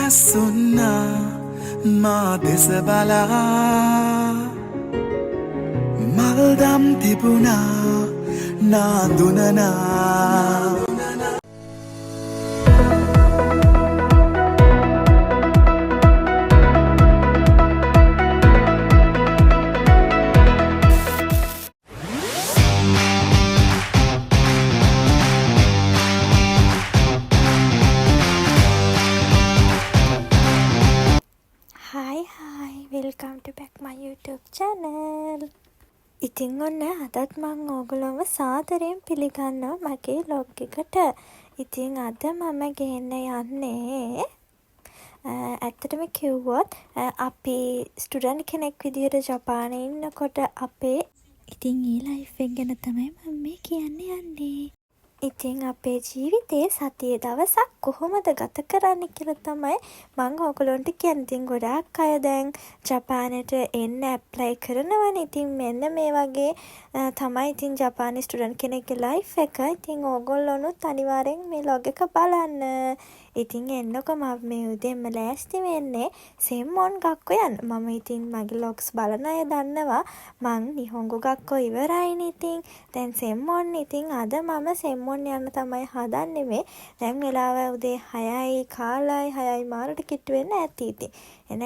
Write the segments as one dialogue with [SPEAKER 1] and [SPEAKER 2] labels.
[SPEAKER 1] ඇස්සුන්නා මා දෙස බලා මල්දම් තිබුණා නාඳුනනා
[SPEAKER 2] welcome to back my YouTube channel. ඉතින් ඔන්න අදත් මම ඕගොල්ලෝව සාදරයෙන් පිළිගන්නවා මගේ vlog එකට. ඉතින් අද මම ගෙන්න යන්නේ ඇත්තටම කිව්වොත් අපි ස්ටුඩන්ට් කෙනෙක් විදියට ජපානයේ ඉන්නකොට අපේ ඉතින් ඒ ලයිෆ් එක ගැන තමයි මම මේ කියන්න යන්නේ. ඉතින් අපේ ජීවිතේ සතියේ දවසක් කොහොමද ගත කරන්න කියලා තමයි මම ඔයගොල්ලන්ට කියන්නේ. ඉතින් ගොඩාක් අය දැන් ජපානයට එන්න ඇප්ලයි කරනවනේ. ඉතින් මෙන්න මේ වගේ තමයි ඉතින් ජපානයේ ස්ටුඩන්ට් කෙනෙක්ගේ ලයිෆ් එක. ඉතින් ඕගොල්ලොනුත් අනිවාර්යෙන් මේ vlog එක බලන්න. ඉතින් එන්නකො මම මේ උදේම ලෑස්ති වෙන්නේ සෙම්මොන් ගක්කො යන්න. මම ඉතින් මගේ vlogs බලන අය දන්නවා මං නිහොංගු ගක්කො ඉවරයිනේ. ඉතින් දැන් සෙම්මොන් ඉතින් අද මම සෙම්මොන් යන්න තමයි හදන්නේ මේ. දැන් වෙලාව උදේ 6යි කාලයි 6යි මාරට කිට්ටු වෙන්න ඇති ඉතින්.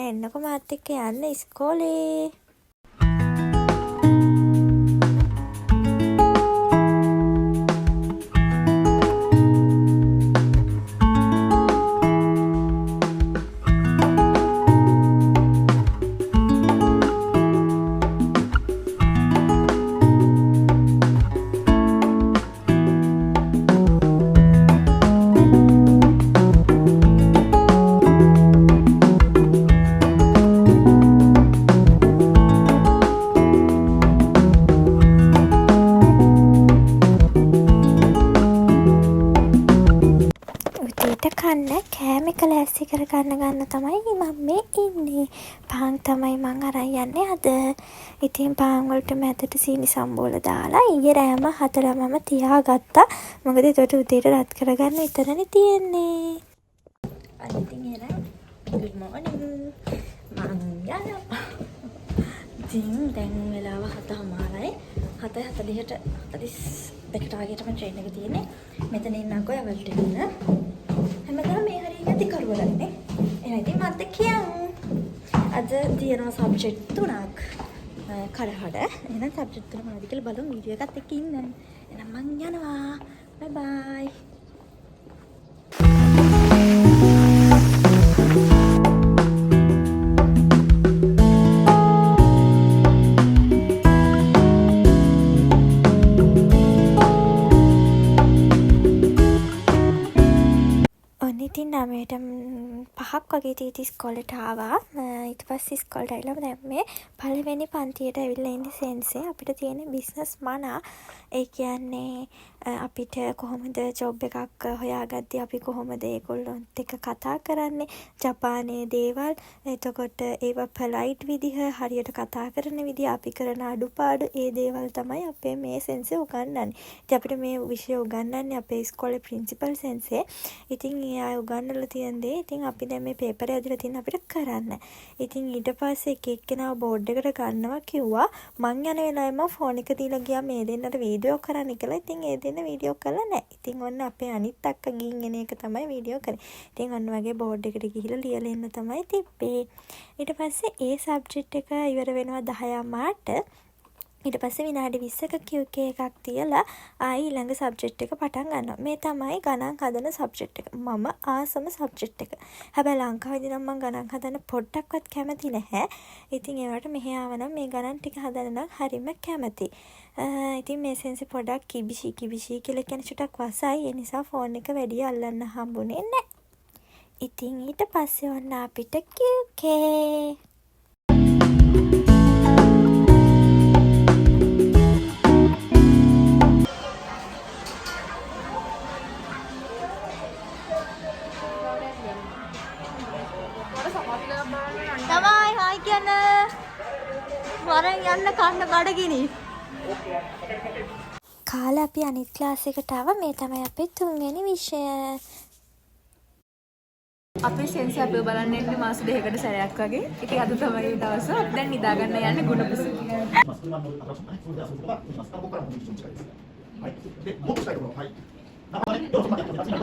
[SPEAKER 2] එන්නකො මාත් එක්ක යන්න ඉස්කෝලේ. කෑම එක ලෑස්ති කරගන්න තමයි මම මේ ඉන්නේ. පාන් තමයි මං අරන් යන්නේ අද. ඉතින් පාන් වලට මැදට සීනි සම්බෝල දාලා ඊයේ රෑම 4 මම තියාගත්තා. මොකද ඒකට උදේට රත් කරගන්න විතරනේ තියෙන්නේ. ඉතින් එරයි good morning. මං යනවා. ඉතින් දැන් වෙලාව 7:00යි. 7:40ට 42ට වගේටම ට්‍රේන් එක තියෙන්නේ. මෙතන ඉන්නකෝ යවලට ඉන්න. හැමදාම මේ හරිය නැති කරුවලන්නේ. එහෙනම් ඉතින් මත් කියමු. අද තියෙනවා සබ්ජෙක්ට් 3ක්. කරහඩ. එහෙනම් සබ්ජෙක්ට් 3 මොනවද කියලා බලමු වීඩියෝ එකත් එක්ක ඉන්න. එහෙනම් මං යනවා. බයි බයි. ඉතින් 9ට 5ක් වගේ තීටි ඉස්කෝලේට ආවා. ඊට පස්සේ ඉස්කෝලේට ඇවිල්ලා දැන් මේ පළවෙනි පන්තියට ඇවිල්ලා ඉන්නේ සෙන්සේ. අපිට තියෙන බිස්නස් මනා. ඒ කියන්නේ අපිට කොහොමද ජොබ් එකක් හොයාගත්තේ, අපි කොහොමද ඒගොල්ලොන්ත් එක්ක කතා කරන්නේ, ජපානයේ දේවල්, එතකොට ඒව පොලයිට් විදිහ හරියට කතා කරන විදිහ, අපි කරන අඩුපාඩු, ඒ දේවල් තමයි අපේ මේ සෙන්සේ උගන්වන්නේ. ඉතින් අපිට මේ විෂය උගන්වන්නේ අපේ ඉස්කෝලේ ප්‍රින්සිපල් සෙන්සේ. ඉතින් එයා උගන්වලා තියෙන දේ ඉතින් අපි දැන් මේ පේපර් ඇදලා තියෙන අපිට කරන්න. ඉතින් ඊට පස්සේ එක එක්කෙනා බෝඩ් එකට ගන්නවා කිව්වා. මං යන වෙලාවෙම ෆෝන් එක දීලා ගියා මේ දෙන්නට වීඩියෝ කරන්න කියලා. ඉතින් ඒ දෙන්න වීඩියෝ කළා නැහැ. ඉතින් ඔන්න අපේ අනිත් අක්කා ගින් එන එක තමයි වීඩියෝ කරේ. ඉතින් ඔන්න වගේ බෝඩ් එකට ගිහිල්ලා ලියලා එන්න තමයි තිබ්බේ. ඊට පස්සේ ඒ සබ්ජෙක්ට් එක ඉවර වෙනවා 10 මාට. ඊට පස්සේ විනාඩි 20ක QK එකක් තියලා ආයි ඊළඟ සබ්ජෙක්ට් එක පටන් ගන්නවා. මේ තමයි ගණන් හදන සබ්ජෙක්ට් එක. මම ආසම සබ්ජෙක්ට් එක. හැබැයි ලංකාවේදී නම් මම ගණන් හදන්න පොඩ්ඩක්වත් කැමති නැහැ. ඉතින් ඒවට මෙහෙ ආවනම් මේ ගණන් ටික හදන්න නම් හරිම කැමති. ඉතින් මේ සෙන්සේ පොඩක් කිබිෂි කියලා කියන චුටක් වසයි. ඒ නිසා ෆෝන් එක වැඩි අල්ලන්න හම්බුනේ නැහැ. ඉතින් ඊට පස්සේ ඔන්න අපිට QK තමයි හායි කියන්න වරෙන් යන්න කන්න බඩගිනි. කාලා අපි අනිත් ක්ලාස් එකට ආවා. මේ තමයි අපේ 3 වෙනි විෂය.
[SPEAKER 3] අපේ සෙන්සර් අපිව බලන්න එන්නේ මාස දෙකකට සැරයක් වගේ. ඉතින් අද තමයි ඒ දවස. අපි දැන් නිදා ගන්න යන්නේ ගුණපුස.
[SPEAKER 4] はい。で、もっとしたいところ、はい。中まで、どうぞ、待ってください。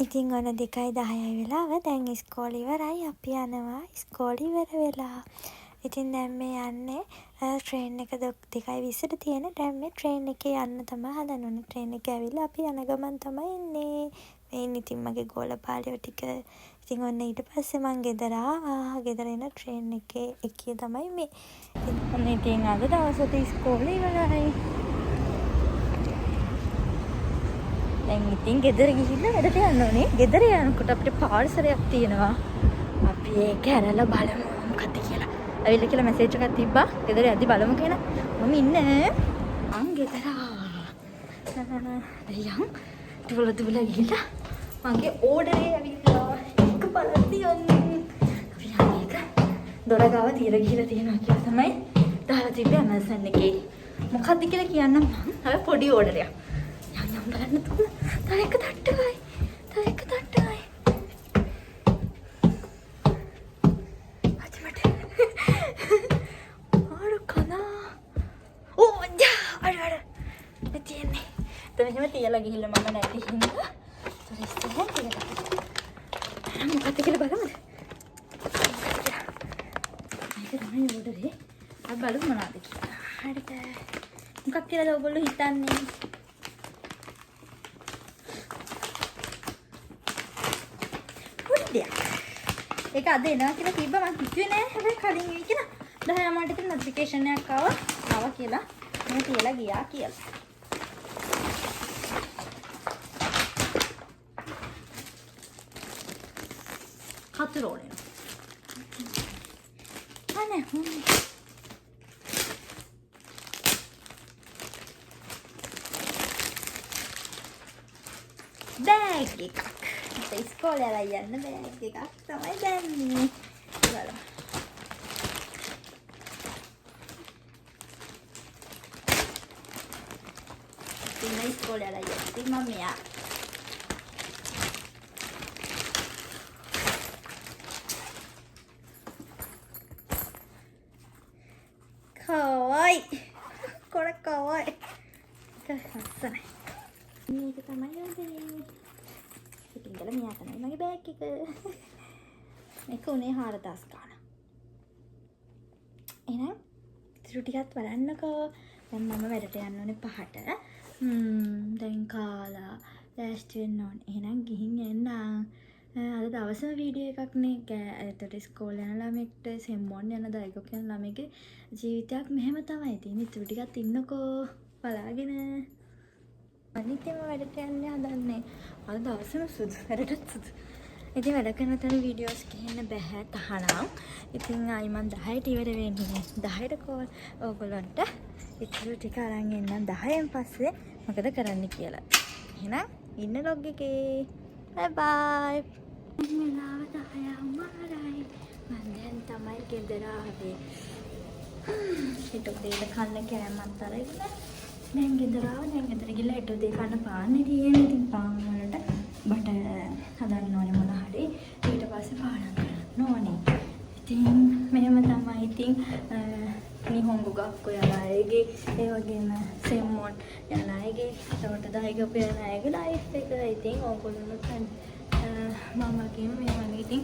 [SPEAKER 2] ඉතින් ඔන්න 2:10 වෙලාව දැන් ඉස්කෝලේ ඉවරයි අපි යනවා ඉස්කෝලේ ඉවර වෙලා. ඉතින් දැන් මේ යන්නේ ට්‍රේන් එක 2:20ට තියෙන. දැන් මේ ට්‍රේන් එකේ යන්න තමයි හදන්නේ. ට්‍රේන් එක ඇවිල්ලා අපි යන ගමන් තමයි ඉන්නේ. මේ ඉතින් මගේ ගෝලපාලියෝ ටික. ඉතින් ඔන්න ඊට පස්සේ මං ගෙදර ආවා. ගෙදර එන ට්‍රේන් එකේ තමයි මේ. ඉතින් අද දවසට ඉස්කෝලේ ඉවරයි. දැන් ඉතින් ගෙදර ගිහිල්ලා වැඩට යන්න ඕනේ. ගෙදර යනකොට අපිට පාර්සලයක් තියෙනවා. අපි ඒක ඇරලා බලමු මොකක්ද කියලා. ඇවිල්ලා කියලා මැසේජ් එකක් තිබ්බා. ගෙදර යද්දි බලමු කියලා. මම ඉන්නේ. මං ගෙදර යම් දුවල ගිහිල්ලා මගේ ඕඩරේ ඇවිල්ලා එක බලද්දි යන්නේ. අපි යන්නේ දොර ගාව තියලා ගිහිල්ලා තියෙනවා කියලා තමයි දාලා තිබ්බේ Amazon එකේ. මොකක්ද කියලා කියන්නම් මං. හැබැයි පොඩි ඕඩරයක්. යම් බලන්න තුන. තව එක තට්ටුවයි. අච්චමට. ආර කනා. ඕ යා අර. මෙතියන්නේ. මෙහෙම තියලා ගිහිල්ලා මම නැති හින්දා. ඉස්සරහ තියලා. මොකක්ද කියලා බලමුද? මේක තමයි ඕඩරේ. අපි බලමු මොනවද කියලා. හරිද? මොකක් කියලාද ඔයගොල්ලෝ හිතන්නේ? ඒක අද එනවා කියලා කිව්වා මම හිතුවේ නෑ. හැබැයි කලින් එයි කියලා 10 මාට ඉතින් නොටිෆිකේෂන් එකක් ආවා කියලා මම තියලා ගියා කියලා. කතරෝනේ. අනේ බෑග් එකක්. ඉස්කෝලේ යලා යන්න බෑග් එකක් තමයි දැම්මේ. බලමු. ඉතින් ඉස්කෝලේ යලා යද්දි මම මෙයා කවයි. කවයි. ලස්සනයි. මේක තමයි යන්නේ. ඉතින්දල මෙයා තමයි මගේ බෑග් එක. මේක උනේ 4000 ගාන. එහෙනම් ඉතුරු ටිකත් බලන්නකෝ. දැන් මම වැඩට යන්න ඕනේ 5ට. දැන් කාලා ලෑස්ති වෙන්න ඕනේ. එහෙනම් ගිහින් එන්න. අද දවසම වීඩියෝ එකක් නේ. එතකොට ඉස්කෝලේ යන ළමෙක්ට සෙම්මොන් යන දෛගොක් යන ළමෙක්ගේ ජීවිතයක් මෙහෙම තමයි. ඉතින් ඉතුරු ටිකත් ඉන්නකෝ බලාගෙන. අනිත්‍යම වැඩට යන්න හදන්නේ. අද දවසම සුදු වැඩට සුදු. ඉතින් වැඩ කරන තැන වීඩියෝස් ගේන්න බෑ තහනම්. ඉතින් ආයි මම 10ට ඉවර වෙන්නේ. 10ට කෝල් ඕගොල්ලන්ට ඉතුරු ටික අරන් එන්නම් 10න් පස්සේ මොකද කරන්න කියලා. එහෙනම් ඉන්න ලොග් එකේ. බයි බයි. මෙලාව 10:00යි. මම දැන් තමයි ගෙදර ආවේ. හිත දෙල කන්න කෑමක් අරගෙන දැන් ගෙදර ආවා. දැන් ගෙදර ගිහලා හිත දෙක කන්න පාන්නේ තියෙන්නේ. ඉතින් පාන් වලට බටර් හදන්න ඕනේ මොන හරි. ඊට පස්සේ පාන කරන්න ඕනේ. ඉතින් මෙහෙම තමයි. ඉතින් නිහොංගු ගක්කෝ යන අයගේ ඒ වගේම සෙම්මොන් යන අයගේ එතකොට දෛගොප් යන අයගේ ලයිෆ් එක. ඉතින් ඕගොල්ලොත් මම වගේම මේ වගේ ඉතින්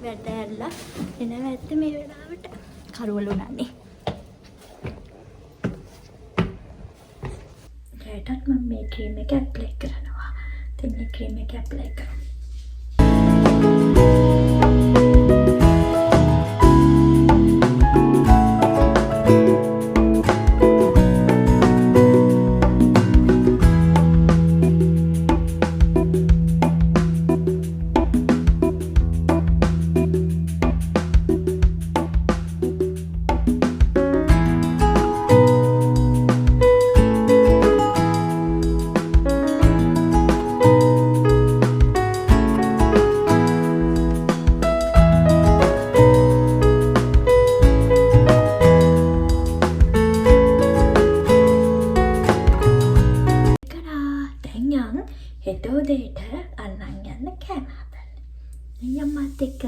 [SPEAKER 2] වැඩ ඇරලා එනවා ඇත්ත මේ වෙලාවට කරවල උනානේ. ඒටත් මම මේ ක්‍රීම් එක ඇප්ලයි කරනවා. ඉතින් මේ ක්‍රීම් එක ඇප්ලයි කරනවා. උදේට අල්ලන් යන්න කෑම හදන්න. යම්මත් එක්ක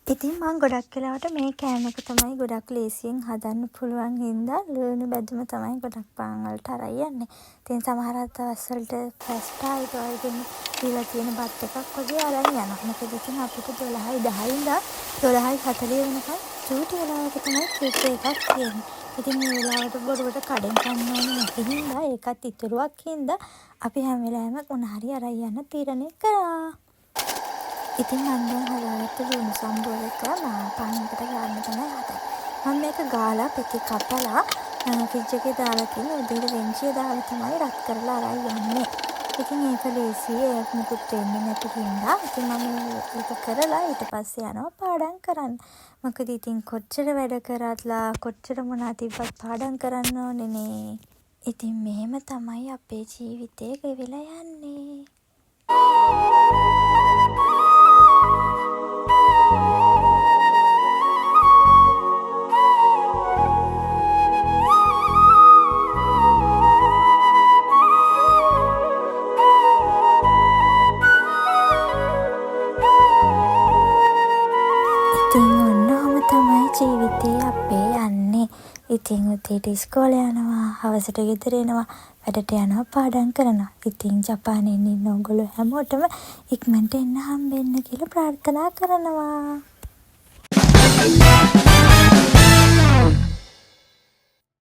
[SPEAKER 2] ඉතින් මම ගොඩක් වෙලාවට මේ කෑම එක තමයි ගොඩක් ලේසියෙන් හදන්න පුළුවන් හින්දා ලුණු බැදුම තමයි ගොඩක් පාන් වලට අරන් යන්නේ. ඉතින් සමහර දවස් වලට ෆස්ට් ආයිගෙන දීලා තියෙන බත් එකක් වගේ අරන් යනවා. මොකද ඉතින් අපිට 12:10 ඉඳලා 12:40 වෙනකන් චූටි වෙලාවක තමයි කේක් එකක් තියෙන්නේ. ඉතින් මේ වෙලාවට බොරුවට කඩෙන් කන්න ඕනේ නැති හින්දා ඒකත් ඉතුරුවක් හින්දා අපි හැම වෙලාවෙම මොන හරි අරන් යන්න තීරණය කරා. ඉතින් මම දැන් හදාගත්ත ලුණු සම්බෝල එක පානකට ගන්න තමයි හදන්නේ. මම මේක ගාලා පෙති කපලා ෆ්‍රිජ් එකේ දාලා තියෙන උදේට රෙන්ජිය දාලා තමයි රත් කරලා අරන් යන්නේ. ඉතින් ඒක ලේසියි ඒක මුකුත් වෙන්නේ නැති හින්දා ඉතින් මම ඒක කරලා ඊට පස්සේ යනවා පාඩම් කරන්න. මොකද ඉතින් කොච්චර වැඩ කරත්ලා කොච්චර මොනවා තිබ්බත් පාඩම් කරන්න ඕනේ නේ. ඉතින් මෙහෙම තමයි අපේ ජීවිතේ ගෙවිලා යන්නේ. ඉතින් ඔන්නෝම තමයි ජීවිතේ අපේ යන්නේ. ඉතින් උදේට ඉස්කෝලේ යනවා, හවසට ගෙදර එනවා, වැඩට යනවා, පාඩම් කරනවා. ඉතින් ජපානයේ ඉන්න ඕගොල්ලෝ හැමෝටම ඉක්මනට එන්න හම්බෙන්න කියලා ප්‍රාර්ථනා කරනවා.